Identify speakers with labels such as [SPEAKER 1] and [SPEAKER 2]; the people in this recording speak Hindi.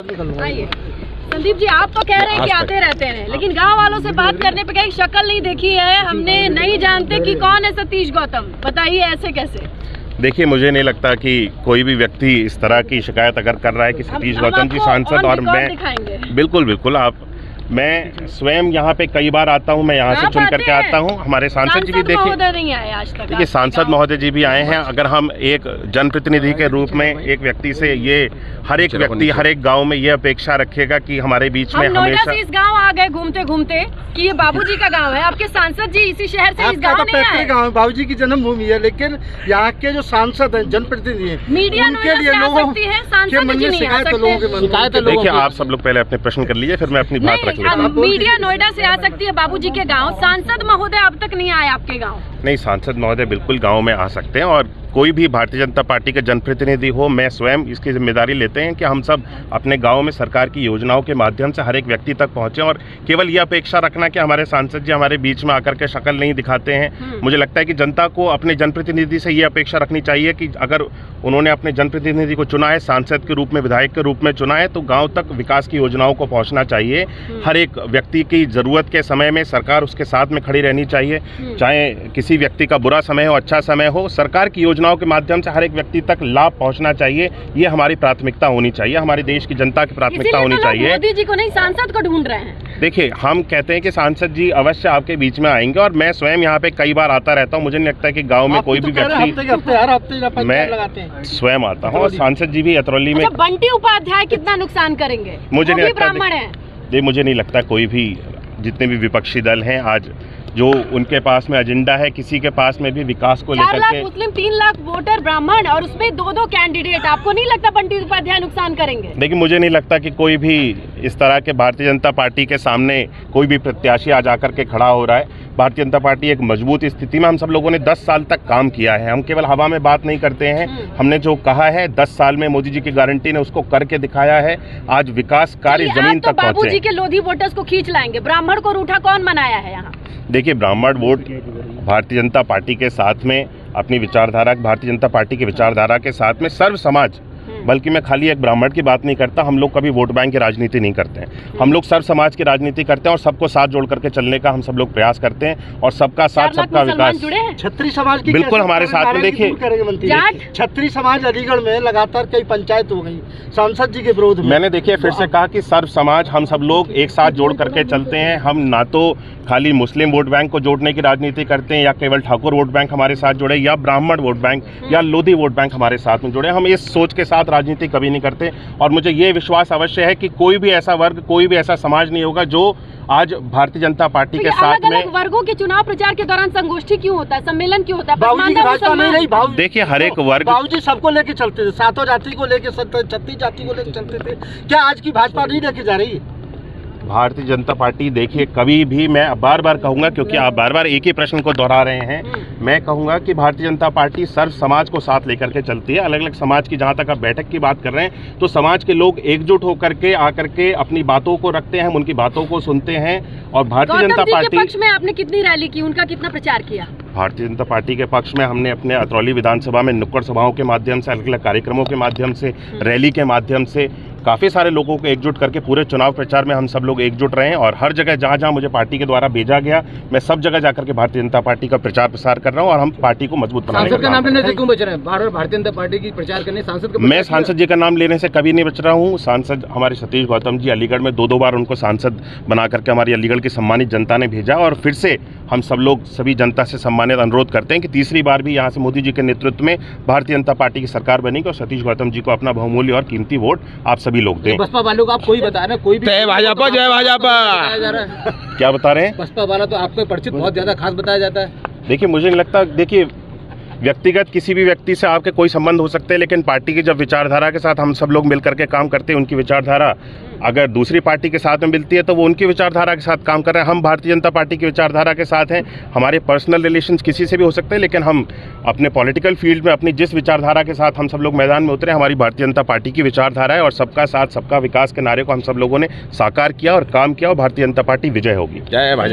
[SPEAKER 1] आइए संदीप जी, आप तो कह रहे हैं कि आते रहते हैं, लेकिन गांव वालों से बात करने पे कहीं शक्ल नहीं देखी है हमने, नहीं जानते कि कौन है सतीश गौतम, बताइए ऐसे कैसे?
[SPEAKER 2] देखिए, मुझे नहीं लगता कि कोई भी व्यक्ति इस तरह की शिकायत अगर कर रहा है कि सतीश गौतम जी सांसद और मैं बिल्कुल मैं स्वयं यहाँ पे कई बार आता हूँ, मैं यहाँ से चुन करके आता हूँ। हमारे सांसद जी भी देखिए सांसद महोदय जी भी आए हैं। अगर हम एक जनप्रतिनिधि के रूप में एक व्यक्ति से ये हर एक व्यक्ति हर एक गांव में ये अपेक्षा रखेगा कि हमारे बीच में हमेशा
[SPEAKER 1] इस गांव आ गए घूमते घूमते कि ये बाबूजी का गांव है, आपके सांसद जी इसी शहर से इस गांव नहीं आए।
[SPEAKER 3] गांव बाबूजी की जन्मभूमि है, लेकिन यहाँ के जो सांसद हैं, जनप्रतिनिधि हैं,
[SPEAKER 1] मीडिया उनके लिए लोगों के मन में शिकायत है, लोगों के मन।
[SPEAKER 2] देखिए, आप सब लोग पहले अपने प्रश्न कर लीजिए, फिर मैं अपनी बात रख लेता हूं।
[SPEAKER 1] मीडिया नोएडा से आ सकती है बाबूजी के गांव, सांसद महोदय अब तक नहीं आए आपके गांव?
[SPEAKER 2] नहीं, सांसद महोदय बिल्कुल गांव में आ सकते हैं, और कोई भी भारतीय जनता पार्टी का जनप्रतिनिधि हो, मैं स्वयं इसकी जिम्मेदारी लेते हैं कि हम सब अपने गांव में सरकार की योजनाओं के माध्यम से हर एक व्यक्ति तक पहुंचे। और केवल ये अपेक्षा रखना कि हमारे सांसद जी हमारे बीच में आकर के शक्ल नहीं दिखाते हैं, मुझे लगता है कि जनता को अपने जनप्रतिनिधि से ये अपेक्षा रखनी चाहिए कि अगर उन्होंने अपने जनप्रतिनिधि को चुना है, सांसद के रूप में, विधायक के रूप में चुना है, तो गाँव तक विकास की योजनाओं को पहुँचना चाहिए। हर एक व्यक्ति की ज़रूरत के समय में सरकार उसके साथ में खड़ी रहनी चाहिए, चाहे किसी व्यक्ति का बुरा समय हो, अच्छा समय हो, सरकार की योजनाओं के माध्यम से हर एक व्यक्ति तक लाभ पहुंचना चाहिए। ये हमारी प्राथमिकता होनी चाहिए, हमारे देश की जनता की प्राथमिकता होनी चाहिए।
[SPEAKER 1] मोदी जी को नहीं, सांसद को ढूंढ रहे हैं।
[SPEAKER 2] देखिए, हम कहते हैं कि सांसद जी अवश्य आपके बीच में आएंगे, और मैं स्वयं यहाँ पे कई बार आता रहता हूँ। मुझे नहीं लगता कि गाँव में कोई भी व्यक्ति, मैं स्वयं आता हूँ, और सांसद जी भी अतरौली में।
[SPEAKER 1] बंटी उपाध्याय कितना नुकसान करेंगे?
[SPEAKER 2] मुझे नहीं लगता,
[SPEAKER 1] ब्राह्मण है,
[SPEAKER 2] मुझे नहीं लगता कोई भी, जितने भी विपक्षी दल हैं आज जो उनके पास में एजेंडा है, किसी के पास में भी विकास को लेकर के
[SPEAKER 1] 4 लाख मुस्लिम, 3 लाख वोटर ब्राह्मण, और उसमें 2 कैंडिडेट, आपको नहीं लगता बंटी उपाध्याय नुकसान करेंगे?
[SPEAKER 2] देखिए, मुझे नहीं लगता कि कोई भी इस तरह के भारतीय जनता पार्टी के सामने कोई भी प्रत्याशी आज आकर के खड़ा हो रहा है। भारतीय जनता पार्टी एक मजबूत स्थिति में, हम सब लोगों ने 10 साल तक काम किया है, हम केवल हवा में बात नहीं करते हैं। हमने जो कहा है 10 साल में मोदी जी की गारंटी ने उसको करके दिखाया है। आज विकास कार्य जमीन तक पहुंचे।
[SPEAKER 1] बाबूजी के लोधी वोटर्स को खींच लाएंगे, ब्राह्मण को रूठा कौन बनाया है यहाँ?
[SPEAKER 2] देखिए, ब्राह्मण वोट भारतीय जनता पार्टी के साथ में अपनी विचारधारा, भारतीय जनता पार्टी की विचारधारा के साथ में सर्व समाज, बल्कि मैं खाली एक ब्राह्मण की बात नहीं करता, हम लोग कभी वोट बैंक की राजनीति नहीं करते हैं। हम लोग सर्व समाज की राजनीति करते हैं, और सबको साथ जोड़ करके चलने का हम सब लोग प्रयास करते हैं, और सबका साथ सबका विकास।
[SPEAKER 3] छत्री समाज की
[SPEAKER 2] बिल्कुल हमारे साथ में। देखिए,
[SPEAKER 3] छत्री समाज अलीगढ़ में लगातार कई पंचायत हो गई सांसद जी के विरोध में।
[SPEAKER 2] मैंने देखिए फिर से कहा कि सर्व समाज, हम सब लोग एक साथ जोड़ करके चलते हैं। हम ना तो खाली मुस्लिम वोट बैंक को जोड़ने की राजनीति करते हैं, या केवल ठाकुर वोट बैंक हमारे साथ जुड़े, या ब्राह्मण वोट बैंक या लोधी वोट बैंक हमारे साथ में जुड़े। हम इस सोच के साथ राजनीति कभी नहीं करते, और मुझे ये विश्वास अवश्य है कि कोई भी ऐसा वर्ग, कोई भी ऐसा समाज नहीं होगा जो आज भारतीय जनता पार्टी के साथ में।
[SPEAKER 1] वर्गों के चुनाव प्रचार के दौरान संगोष्ठी क्यों होता है, सम्मेलन क्यों होता है?
[SPEAKER 2] देखिए, हर एक वर्ग,
[SPEAKER 3] बाबूजी सबको लेके चलते थे, 7 जाति को लेके, 36 जाति को लेके चलते थे। क्या आज की भाजपा नहीं लेके जा रही है?
[SPEAKER 2] भारतीय जनता पार्टी, देखिए कभी भी, मैं बार बार कहूंगा क्योंकि आप बार बार एक ही प्रश्न को दोहरा रहे हैं, मैं कहूंगा कि भारतीय जनता पार्टी सर्व समाज को साथ लेकर के चलती है। अलग अलग समाज की, जहां तक आप बैठक की बात कर रहे हैं, तो समाज के लोग एकजुट होकर के आकर के अपनी बातों को रखते हैं, हम उनकी बातों को सुनते हैं। और भारतीय जनता पार्टी
[SPEAKER 1] के पक्ष में आपने कितनी रैली की, उनका कितना प्रचार किया?
[SPEAKER 2] भारतीय जनता पार्टी के पक्ष में हमने अपने अतरौली विधानसभा में नुक्कड़ सभाओं के माध्यम से, अलग अलग कार्यक्रमों के माध्यम से, रैली के माध्यम से काफ़ी सारे लोगों को एकजुट करके पूरे चुनाव प्रचार में हम सब लोग एकजुट रहे हैं। और हर जगह जहां जहां मुझे पार्टी के द्वारा भेजा गया, मैं सब जगह जाकर के भारतीय जनता पार्टी का प्रचार प्रसार कर रहा हूं, और हम पार्टी को मजबूत बनाने
[SPEAKER 4] का नाम लेने से क्यों बच रहे हैं? बार-बार भारतीय जनता पार्टी की प्रचार करने, सांसद का
[SPEAKER 2] मैं सांसद जी का नाम लेने से कभी नहीं बच रहा हूँ। सांसद हमारे सतीश गौतम जी अलीगढ़ में 2 बार उनको सांसद बना करके हमारी अलीगढ़ की सम्मानित जनता ने भेजा, और फिर से हम सब लोग सभी जनता से सम्मानित अनुरोध करते हैं कि तीसरी बार भी यहाँ से मोदी जी के नेतृत्व में भारतीय जनता पार्टी की सरकार बनेगी, और सतीश गौतम जी को अपना बहुमूल्य और कीमती वोट आप सभी लोग दें।
[SPEAKER 4] बसपा वालों को आप कोई बता रहे हैं, कोई भी
[SPEAKER 2] जय भाजपा, जय भाजपा क्या बता रहे हैं?
[SPEAKER 4] बसपा वाला तो आपको परिचित बहुत ज्यादा खास बताया जाता है।
[SPEAKER 2] देखिए, मुझे नहीं लगता, देखिए व्यक्तिगत किसी भी व्यक्ति से आपके कोई संबंध हो सकते हैं, लेकिन पार्टी की जब विचारधारा के साथ हम सब लोग मिलकर के काम करते हैं, उनकी विचारधारा अगर दूसरी पार्टी के साथ में मिलती है तो वो उनकी विचारधारा के साथ काम कर रहे हैं। हम भारतीय जनता पार्टी की विचारधारा के साथ हैं। हमारे पर्सनल रिलेशंस किसी से भी हो सकते हैं, लेकिन हम अपने पॉलिटिकल फील्ड में अपनी जिस विचारधारा के साथ हम सब लोग मैदान में उतरे, हमारी भारतीय जनता पार्टी की विचारधारा है, और सबका साथ सबका विकास के नारे को हम सब लोगों ने साकार किया और काम किया, और भारतीय जनता पार्टी विजय होगी। जय भाजपा।